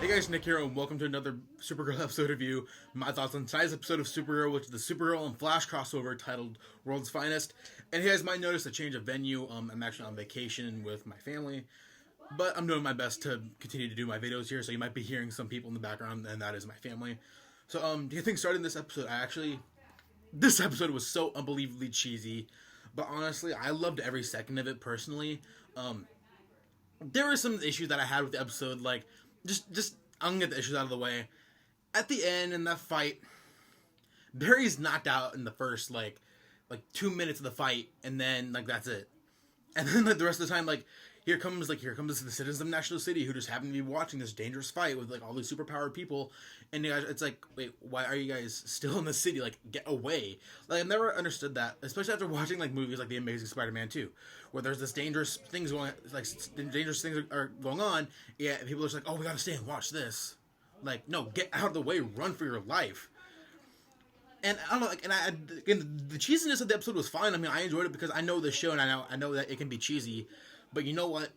Hey guys, Nick here, and welcome to another Supergirl episode review. My thoughts on tonight's episode of Supergirl, which is the Supergirl and Flash crossover titled World's Finest. And you guys might notice a change of venue. I'm actually on vacation with my family, but I'm doing my best to continue to do my videos here, so you might be hearing some people in the background, and that is my family. So, to get things started in this episode, this episode was so unbelievably cheesy, but honestly, I loved every second of it personally. There were some issues that I had with the episode, like, I'm gonna get the issues out of the way. At the end, in that fight, Barry's knocked out in the first, like 2 minutes of the fight, and then, that's it. And then, the rest of the time, here comes the citizens of National City who just happen to be watching this dangerous fight with, all these superpowered people, and you guys, it's like, wait, why are you guys still in the city? Get away. I've never understood that, especially after watching, movies like The Amazing Spider-Man 2, where there's this dangerous things going, dangerous things are going on, yeah, and people are just like, oh, we gotta stay and watch this. No, get out of the way, run for your life. And I don't know, again, the cheesiness of the episode was fine. I mean, I enjoyed it because I know the show, and I know that it can be cheesy. But you know what?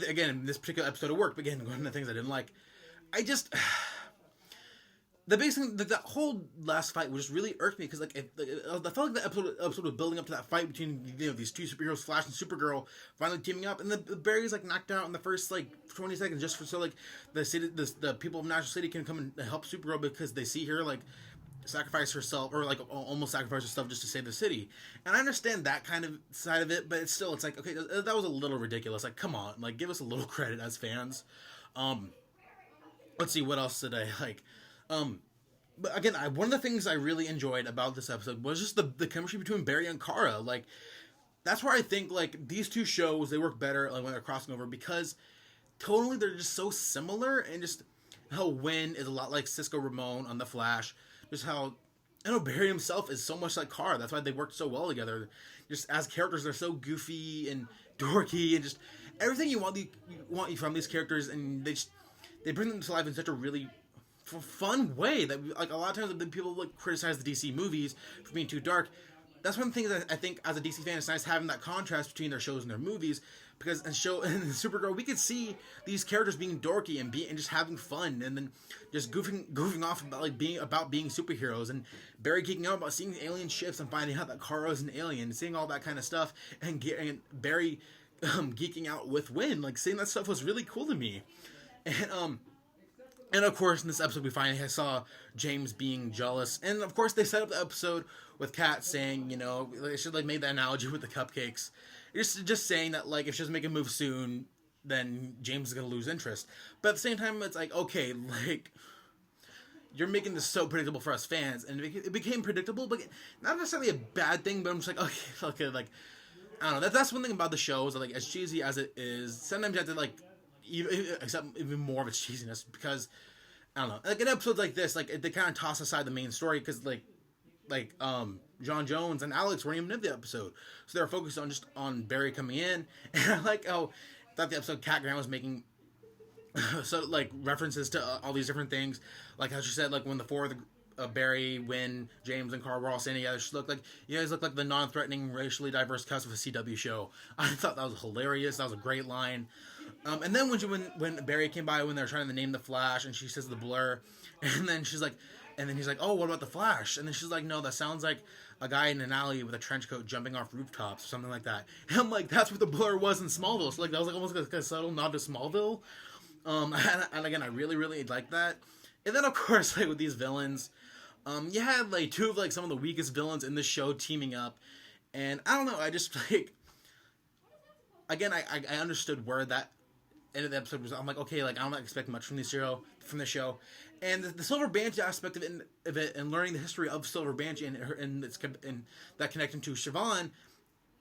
Again, this particular episode of work, again, going into the things I didn't like, the basic thing, the whole last fight was just really irked me because, I felt like the episode was building up to that fight between, these two superheroes, Flash and Supergirl, finally teaming up, and the Barry's knocked out in the first 20 seconds just so the people of National City can come and help Supergirl because they see her sacrifice herself, or almost sacrifice herself just to save the city. And I understand that kind of side of it, but it's still, okay, that was a little ridiculous. Come on, give us a little credit as fans. Let's see, what else did I like? But again, one of the things I really enjoyed about this episode was just the chemistry between Barry and Kara. That's where I think, these two shows, they work better, when they're crossing over, because totally they're just so similar, and just how Wynn is a lot like Cisco Ramon on The Flash. Just how, Barry himself is so much like Kara. That's why they worked so well together. Just as characters, they're so goofy and dorky, and just everything you want from these characters, and they bring them to life in such a really fun way that a lot of times people criticize the DC movies for being too dark. That's one of the things I think as a DC fan, it's nice having that contrast between their shows and their movies, because in Supergirl, we could see these characters being dorky and just having fun, and then just goofing off about being superheroes, and Barry geeking out about seeing alien ships and finding out that Kara is an alien, seeing all that kind of stuff, and Barry geeking out with Wynn, seeing that stuff was really cool to me. And of course, in this episode, we finally saw James being jealous. And of course, they set up the episode with Kat saying, they should made that analogy with the cupcakes. Just saying that, if she doesn't make a move soon, then James is going to lose interest. But at the same time, it's okay, you're making this so predictable for us fans. And it became predictable, but not necessarily a bad thing, but I'm just okay, I don't know. That's one thing about the show, is as cheesy as it is, sometimes you have to, accept even more of its cheesiness, because I don't know, in episodes like this, they kind of toss aside the main story, because John Jones and Alex weren't even in the episode, so they're focused on Barry coming in. And I thought the episode Cat Grant was making references to all these different things, how she said when the four of the Barry, Wynn, James, and Carl were all standing together, she looked you guys look like the non-threatening, racially diverse cast of a CW show. I thought that was hilarious. That was a great line. And then when Barry came by, when they were trying to name the Flash, and she says the Blur, and then he's like, oh, what about the Flash? And then she's like, no, that sounds like a guy in an alley with a trench coat jumping off rooftops, or something like that. And I'm that's what the Blur was in Smallville. So that was almost a subtle nod to Smallville. And again, I really, really like that. And then of course, with these villains, you had two of some of the weakest villains in the show teaming up, and I don't know, I just again, I understood where that end of the episode was. I'm okay, I don't expect much from the show, and the Silver Banshee aspect of it, and learning the history of Silver Banshee and that connection to Siobhan,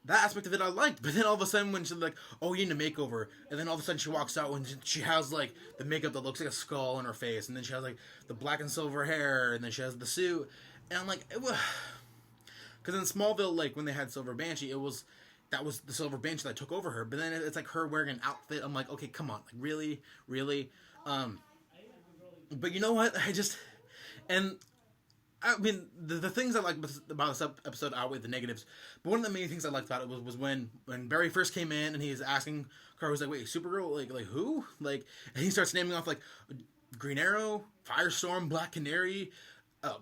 that aspect of it I liked. But then all of a sudden, when she's oh, you need a makeover, and then all of a sudden she walks out when she has the makeup that looks like a skull on her face, and then she has the black and silver hair, and then she has the suit, and I'm it was, because in Smallville, when they had Silver Banshee, that was the Silver Banshee that took over her. But then it's her wearing an outfit. I'm okay, come on, really. But you know what? And I mean, the things I liked about this episode outweigh the negatives. But one of the main things I liked about it was when Barry first came in and he's asking Kara, was like, "Wait, Supergirl? Like who?" Like, and he starts naming off like Green Arrow, Firestorm, Black Canary,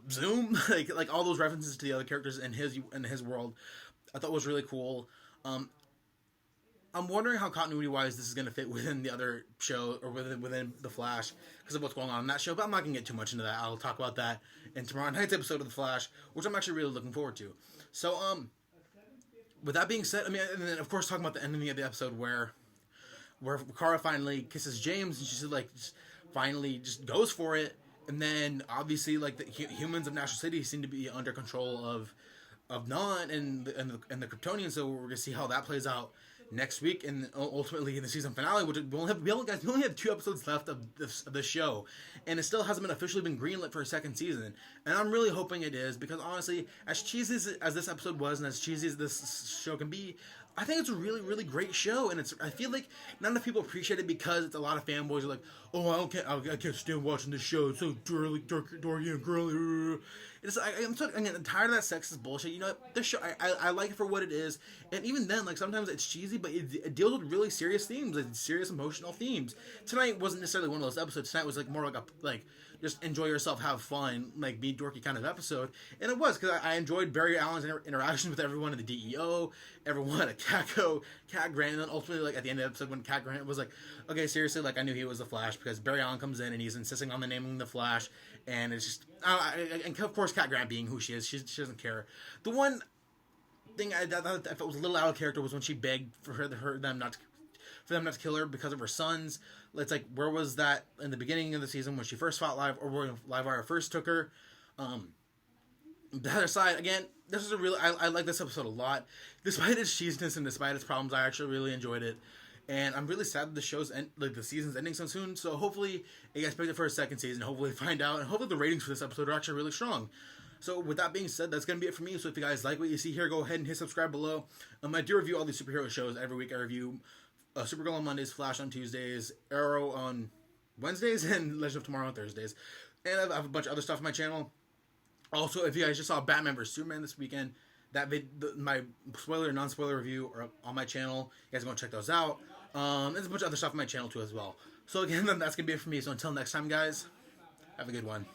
Zoom, like all those references to the other characters in his world. I thought was really cool. Um, I'm wondering how continuity wise this is going to fit within the other show or within the Flash because of what's going on in that show. But I'm not going to get too much into that. I'll talk about that in tomorrow night's episode of the Flash, which I'm actually really looking forward to. So with that being said, I mean, and then of course talking about the ending of the episode where Kara finally kisses James and she's like just finally just goes for it, and then obviously like the humans of National City seem to be under control of Non and the Kryptonians, so we're gonna see how that plays out next week and ultimately in the season finale, which we only have 2 episodes left of this show, and it still hasn't been officially been greenlit for a second season, and I'm really hoping it is because honestly, as cheesy as this episode was and as cheesy as this show can be, I think it's a really, really great show, and I feel like not enough people appreciate it because it's a lot of fanboys are like, oh, I can't stand watching this show. It's so dorky and girly. I'm tired of that sexist bullshit. You know, this show, I like it for what it is, and even then, like sometimes it's cheesy, but it deals with really serious themes, like serious emotional themes. Tonight wasn't necessarily one of those episodes. Tonight was like more like just enjoy yourself, have fun, like be dorky kind of episode. And it was because I enjoyed Barry Allen's interactions with everyone in the DEO, everyone at Catco, Cat Grant, and then ultimately like at the end of the episode when Cat Grant was like, okay, seriously, like I knew he was the Flash because Barry Allen comes in and he's insisting on the naming the Flash, and it's just and of course Cat Grant being who she is, she doesn't care. The one thing I thought was a little out of character was when she begged for them not to kill her because of her sons. It's like, where was that in the beginning of the season when she first fought when Livewire first took her? The other side, again, this is a really, I like this episode a lot. Despite its cheesiness and despite its problems, I actually really enjoyed it. And I'm really sad that the season's ending so soon. So hopefully it gets picked up for a second season. Hopefully find out, and hopefully the ratings for this episode are actually really strong. So with that being said, that's going to be it for me. So if you guys like what you see here, go ahead and hit subscribe below. I do review all these superhero shows every week. I review Supergirl on Mondays, Flash on Tuesdays, Arrow on Wednesdays, and Legend of Tomorrow on Thursdays. And I have a bunch of other stuff on my channel. Also, if you guys just saw Batman vs Superman this weekend, my spoiler and non-spoiler review are up on my channel. You guys want to check those out. There's a bunch of other stuff on my channel too as well. So again, that's going to be it for me. So until next time, guys, have a good one.